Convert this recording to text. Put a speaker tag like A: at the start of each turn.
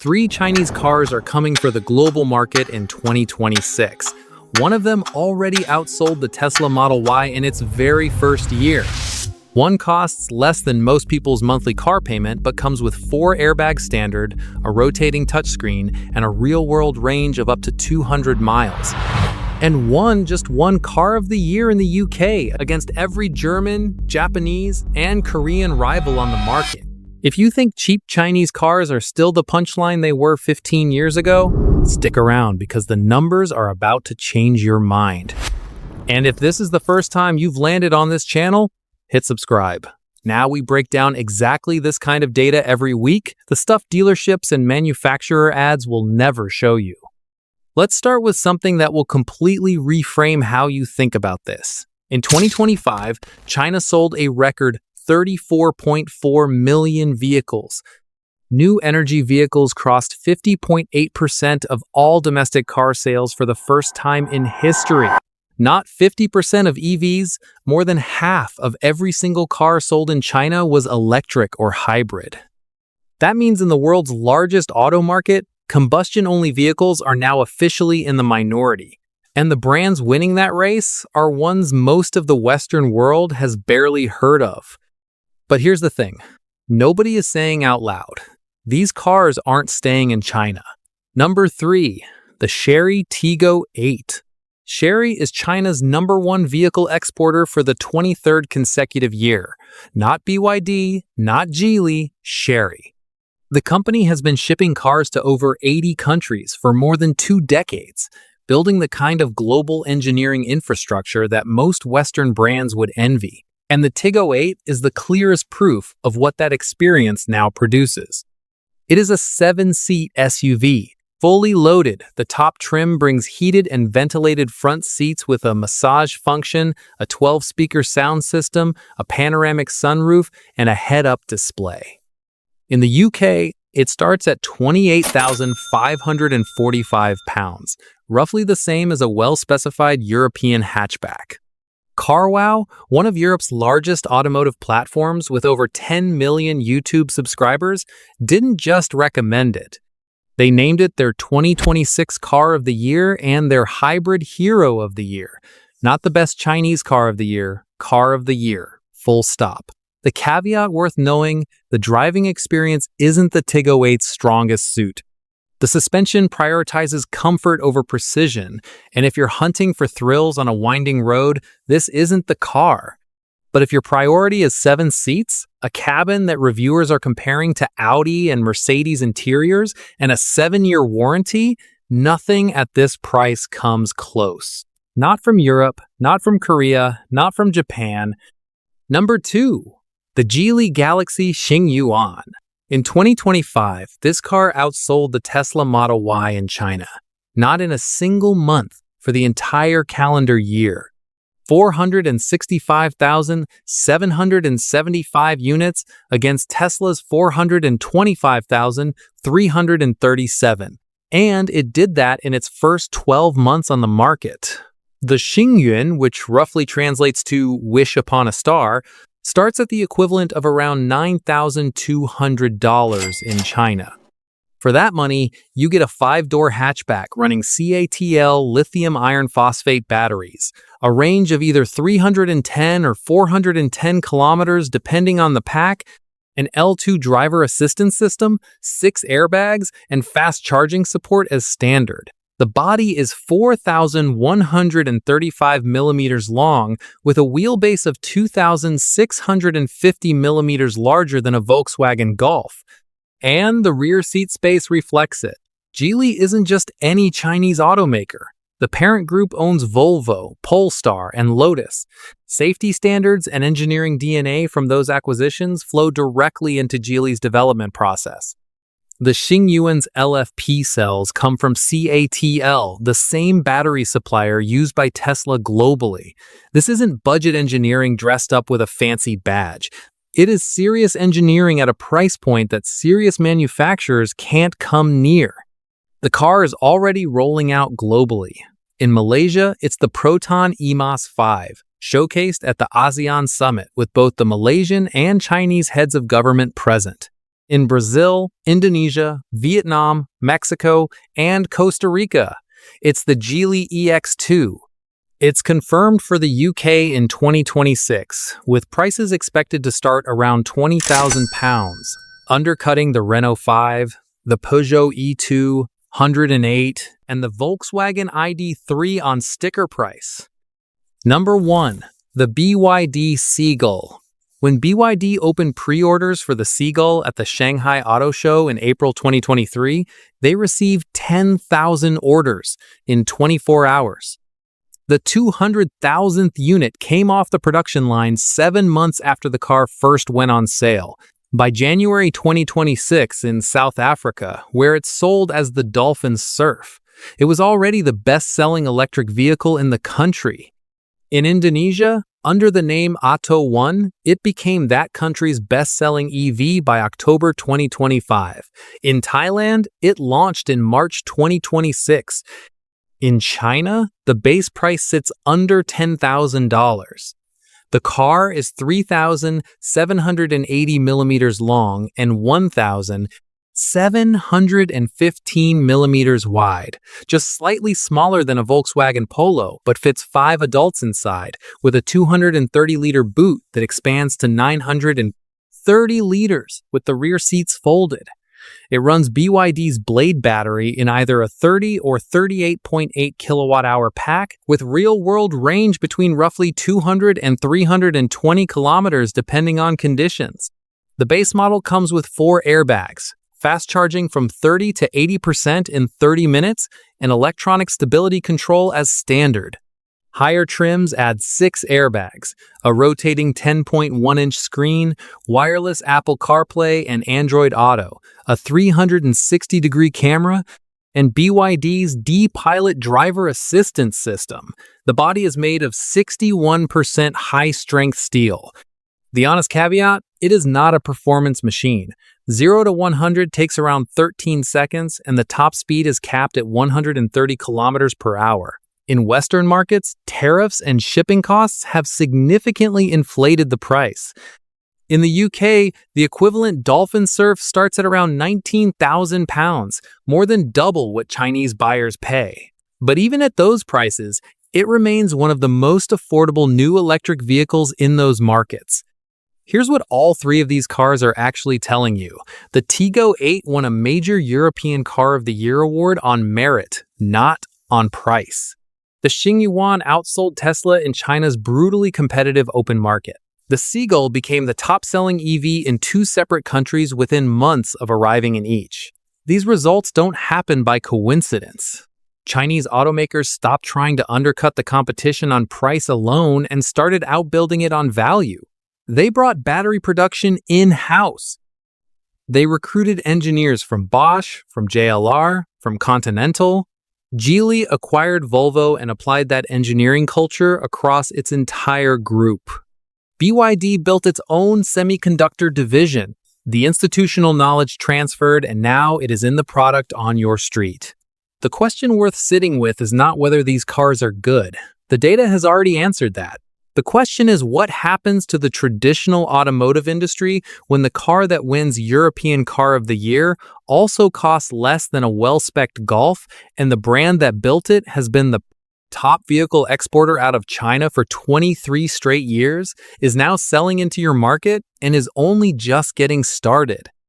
A: Three Chinese cars are coming for the global market in 2026. One of them already outsold the Tesla Model Y in its very first year. One costs less than most people's monthly car payment, but comes with 4 airbags standard, a rotating touchscreen, and a real-world range of up to 200 miles. And just won Car of the Year in the UK against every German, Japanese, and Korean rival on the market. If you think cheap Chinese cars are still the punchline they were 15 years ago, stick around because the numbers are about to change your mind. And if this is the first time you've landed on this channel, hit subscribe. Now we break down exactly this kind of data every week, the stuff dealerships and manufacturer ads will never show you. Let's start with something that will completely reframe how you think about this. In 2025, China sold a record 34.4 million vehicles. New energy vehicles crossed 50.8% of all domestic car sales for the first time in history. Not 50% of EVs, more than half of every single car sold in China was electric or hybrid. That means in the world's largest auto market, combustion-only vehicles are now officially in the minority. And the brands winning that race are ones most of the Western world has barely heard of. But here's the thing. Nobody is saying out loud, these cars aren't staying in China. Number 3, the Chery Tiggo 8. Chery is China's #1 vehicle exporter for the 23rd consecutive year. Not BYD, not Geely, Chery. The company has been shipping cars to over 80 countries for more than 2 decades, building the kind of global engineering infrastructure that most Western brands would envy. And the Tiggo 8 is the clearest proof of what that experience now produces. It is a 7-seat SUV. Fully loaded, the top trim brings heated and ventilated front seats with a massage function, a 12-speaker sound system, a panoramic sunroof, and a head-up display. In the UK, it starts at 28,545 pounds, roughly the same as a well-specified European hatchback. CarWow, one of Europe's largest automotive platforms with over 10 million YouTube subscribers, didn't just recommend it. They named it their 2026 Car of the Year and their Hybrid Hero of the Year. Not the best Chinese car of the year, Car of the Year, full stop. The caveat worth knowing, the driving experience isn't the Tiggo 8's strongest suit. The suspension prioritizes comfort over precision, and if you're hunting for thrills on a winding road, this isn't the car. But if your priority is 7 seats, a cabin that reviewers are comparing to Audi and Mercedes interiors, and a 7-year warranty, nothing at this price comes close. Not from Europe, not from Korea, not from Japan. Number 2, the Geely Galaxy Xingyuan. In 2025, this car outsold the Tesla Model Y in China, not in a single month for the entire calendar year. 465,775 units against Tesla's 425,337. And it did that in its first 12 months on the market. The Xingyuan, which roughly translates to wish upon a star, starts at the equivalent of around $9,200 in China. For that money, you get a 5-door hatchback running CATL lithium iron phosphate batteries, a range of either 310 or 410 kilometers depending on the pack, an L2 driver assistance system, 6 airbags, and fast charging support as standard. The body is 4,135 millimeters long with a wheelbase of 2,650 millimeters larger than a Volkswagen Golf. And the rear seat space reflects it. Geely isn't just any Chinese automaker. The parent group owns Volvo, Polestar, and Lotus. Safety standards and engineering DNA from those acquisitions flow directly into Geely's development process. The Xingyuan's LFP cells come from CATL, the same battery supplier used by Tesla globally. This isn't budget engineering dressed up with a fancy badge. It is serious engineering at a price point that serious manufacturers can't come near. The car is already rolling out globally. In Malaysia, it's the Proton EMOS 5, showcased at the ASEAN Summit with both the Malaysian and Chinese heads of government present. in Brazil, Indonesia, Vietnam, Mexico, and Costa Rica. It's the Geely EX2. It's confirmed for the UK in 2026, with prices expected to start around £20,000, undercutting the Renault 5, the Peugeot E2, 108, and the Volkswagen ID3 on sticker price. Number 1. The BYD Seagull. When BYD opened pre-orders for the Seagull at the Shanghai Auto Show in April 2023, they received 10,000 orders in 24 hours. The 200,000th unit came off the production line 7 months after the car first went on sale. By January 2026 in South Africa, where it sold as the Dolphin Surf, it was already the best-selling electric vehicle in the country. In Indonesia, under the name Auto One, it became that country's best-selling EV by October 2025. In Thailand, it launched in March 2026. In China, the base price sits under $10,000. The car is 3,780 millimeters long and 1,715 millimeters wide, just slightly smaller than a Volkswagen Polo, but fits 5 adults inside, with a 230-liter boot that expands to 930 liters with the rear seats folded. It runs BYD's Blade battery in either a 30 or 38.8 kilowatt-hour pack, with real-world range between roughly 200 and 320 kilometers depending on conditions. The base model comes with 4 airbags, fast charging from 30 to 80% in 30 minutes, and electronic stability control as standard. Higher trims add 6 airbags, a rotating 10.1-inch screen, wireless Apple CarPlay and Android Auto, a 360-degree camera, and BYD's D-Pilot driver assistance system. The body is made of 61% high-strength steel. The honest caveat, it is not a performance machine. 0 to 100 takes around 13 seconds, and the top speed is capped at 130 kilometers per hour. In Western markets, tariffs and shipping costs have significantly inflated the price. In the UK, the equivalent Dolphin Surf starts at around £19,000, more than double what Chinese buyers pay. But even at those prices, it remains one of the most affordable new electric vehicles in those markets. Here's what all 3 of these cars are actually telling you. The Tiggo 8 won a major European Car of the Year award on merit, not on price. The Xingyuan outsold Tesla in China's brutally competitive open market. The Seagull became the top-selling EV in 2 separate countries within months of arriving in each. These results don't happen by coincidence. Chinese automakers stopped trying to undercut the competition on price alone and started outbuilding it on value. They brought battery production in-house. They recruited engineers from Bosch, from JLR, from Continental. Geely acquired Volvo and applied that engineering culture across its entire group. BYD built its own semiconductor division. The institutional knowledge transferred, and now it is in the product on your street. The question worth sitting with is not whether these cars are good. The data has already answered that. The question is what happens to the traditional automotive industry when the car that wins European Car of the Year also costs less than a well-spec'd Golf, and the brand that built it has been the top vehicle exporter out of China for 23 straight years, is now selling into your market, and is only just getting started.